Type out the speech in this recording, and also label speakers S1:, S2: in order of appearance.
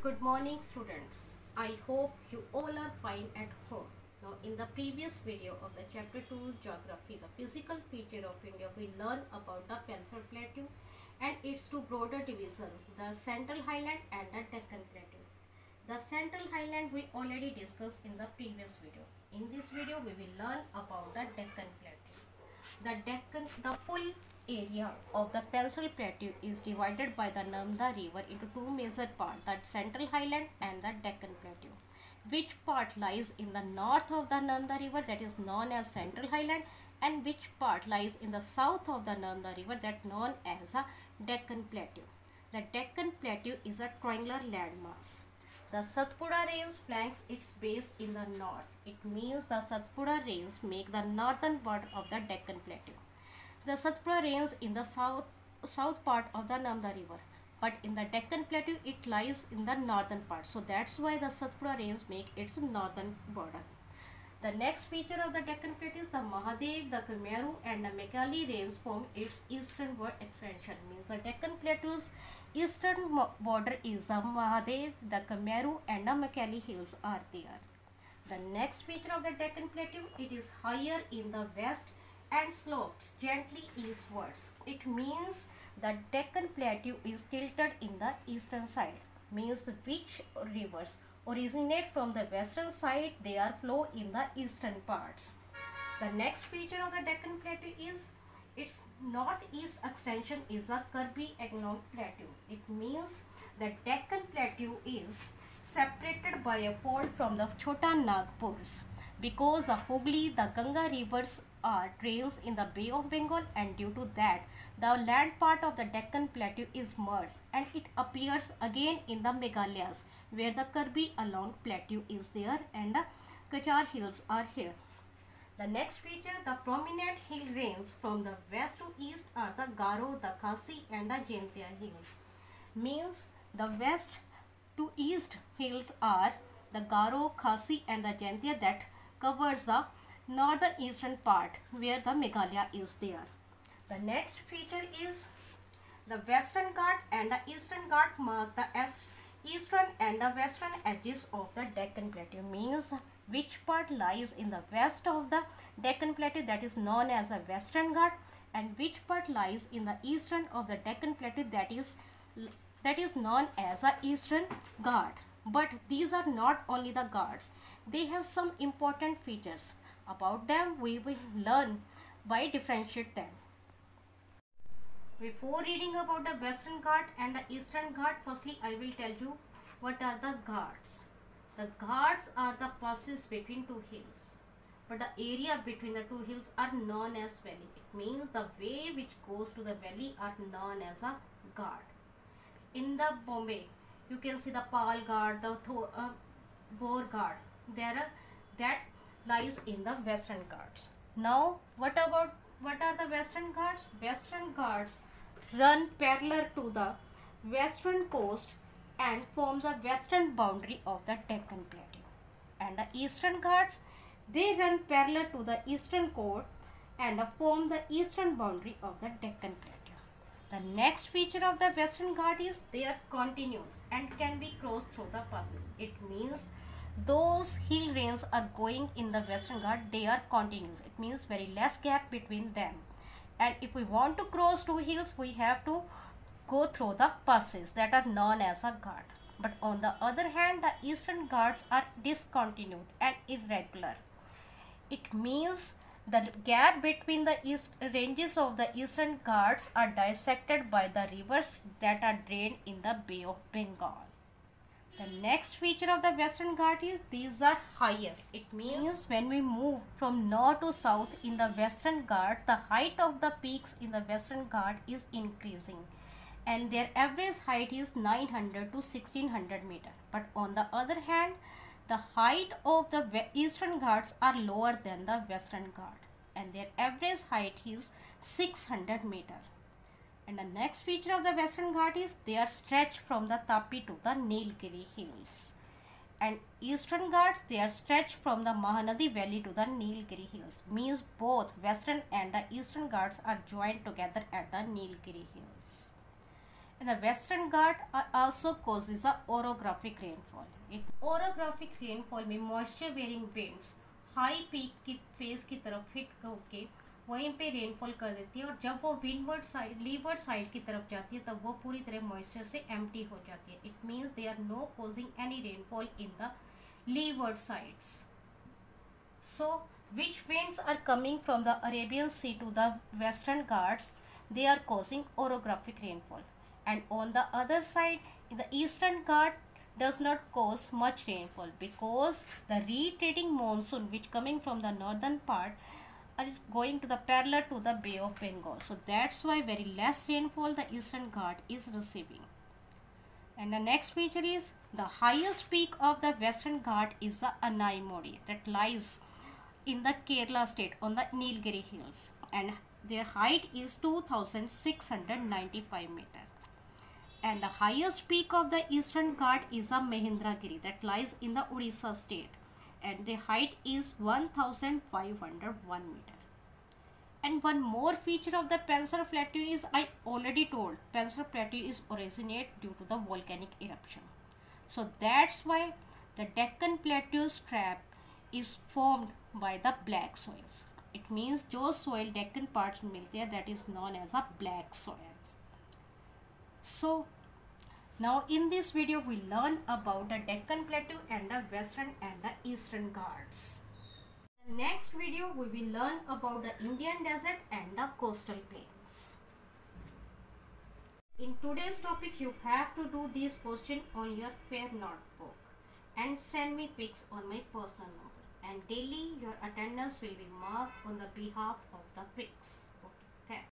S1: Good morning students. I hope you all are fine at home. Now in the previous video of the chapter 2 geography, the physical feature of India, we learn about the Peninsular Plateau and its two broader divisions, the Central Highland and the Deccan Plateau. The Central Highland we already discussed in the previous video. In this video we will learn about the Deccan Plateau. The full area of the Peninsular Plateau is divided by the Narmada River into two major parts, the Central Highland and the Deccan Plateau. Which part lies in the north of the Narmada River, that is known as Central Highland, and which part lies in the south of the Narmada River, that known as a Deccan Plateau. The Deccan Plateau is a triangular landmass. The Satpura Range flanks its base in the north. It means the Satpura Range make the northern border of the Deccan Plateau. The Satpura Range in the south part of the Narmada River, but in the Deccan Plateau it lies in the northern part. So that's why the Satpura Range make its northern border. The next feature of the Deccan Plateau is the Mahadev, the Kumeru and the Mekali Range form its easternward extension. Means the Deccan Plateau's eastern border is the Mahadev, the Kumeru and the Mekali hills are there. The next feature of the Deccan Plateau, it is higher in the west and slopes gently eastwards. It means the Deccan Plateau is tilted in the eastern side. Means which rivers originate from the western side, they are flow in the eastern parts. The next feature of the Deccan Plateau is its northeast extension is a Kirby Economic Plateau. It means the Deccan Plateau is separated by a fold from the Chota Nagpurs. Because the Hooghly, the Ganga rivers are drains in the Bay of Bengal, and due to that the land part of the Deccan Plateau is merged and it appears again in the Meghalayas, where the Kirby along plateau is there and the Kachar hills are here. The next feature, the prominent hill range from the west to east are the Garo, the Khasi and the Jaintia hills. Means the west to east hills are the Garo, Khasi and the Jaintia that covers the northern eastern part where the Meghalaya is there. The next feature is the Western Ghat and the Eastern Ghat mark the eastern and the western edges of the Deccan Plateau. Means which part lies in the west of the Deccan Plateau, that is known as a Western Ghat, and which part lies in the eastern of the Deccan Plateau, that is known as a Eastern Ghat. But these are not only the Ghats, they have some important features. About them we will learn by differentiate them. Before reading about the Western Ghat and the Eastern Ghat, firstly I will tell you what are the Ghats. The Ghats are the passes between two hills, but the area between the two hills are known as valley. It means the way which goes to the valley are known as a Ghat. In the Bombay, you can see the Pal Ghat, the Bor Ghat. That lies in the Western Ghats. Now, what are the Western Ghats? Western Ghats run parallel to the western coast and form the western boundary of the Deccan Plateau. And the Eastern Ghats, they run parallel to the eastern coast and form the eastern boundary of the Deccan Plateau. The next feature of the Western Ghat is they are continuous and can be crossed through the passes. It means those hill ranges are going in the Western Ghat, they are continuous. It means very less gap between them. And if we want to cross two hills, we have to go through the passes that are known as a Ghat. But on the other hand, the Eastern Ghats are discontinued and irregular. It means the gap between the ranges of the Eastern Ghats are dissected by the rivers that are drained in the Bay of Bengal. The next feature of the Western Ghat is these are higher. It means when we move from north to south in the Western Ghat, the height of the peaks in the Western Ghat is increasing and their average height is 900 to 1600 meter. But on the other hand, the height of the Eastern Ghats are lower than the Western Ghat and their average height is 600 meter. And the next feature of the Western Ghat is they are stretched from the Tapi to the Nilgiri hills. And Eastern Ghats, they are stretched from the Mahanadi valley to the Nilgiri hills. Means both Western and the Eastern Ghats are joined together at the Nilgiri hills. The Western Ghat also causes a orographic rainfall. Orographic rainfall में moisture bearing winds high peak की phase की तरफ hit होके वहीं पे rainfall कर देती है, और जब वो विंडवर्ड साइड लीवर्ड साइड की तरफ जाती है तब वो पूरी तरह मॉइस्चर से एम्प्टी हो जाती है. It means they are no causing any rainfall in the leeward sides. So which winds are coming from the Arabian Sea to the Western Ghats? They are causing orographic rainfall. And on the other side, in the Eastern Ghat does not cause much rainfall because the retreating monsoon which coming from the northern part are going to the parallel to the Bay of Bengal. So that's why very less rainfall the Eastern Ghat is receiving. And the next feature is the highest peak of the Western Ghat is the Anaimodi that lies in the Kerala state on the Nilgiri hills, and their height is 2695 meter. And the highest peak of the Eastern Ghat is a Mahendragiri that lies in the Odisha state, and the height is 1501 meter. And one more feature of the Pancer Plateau is, I already told, Pancer Plateau is originate due to the volcanic eruption. So that's why the Deccan Plateau strap is formed by the black soils. It means जो soil Deccan parts में मिलते हैं that is known as a black soil. So now in this video we learn about the Deccan Plateau and the Western and the Eastern Ghats. In the next video we will learn about the Indian desert and the coastal plains. In today's topic you have to do this question on your fair notebook and send me pics on my personal number, and daily your attendance will be marked on the behalf of the pics.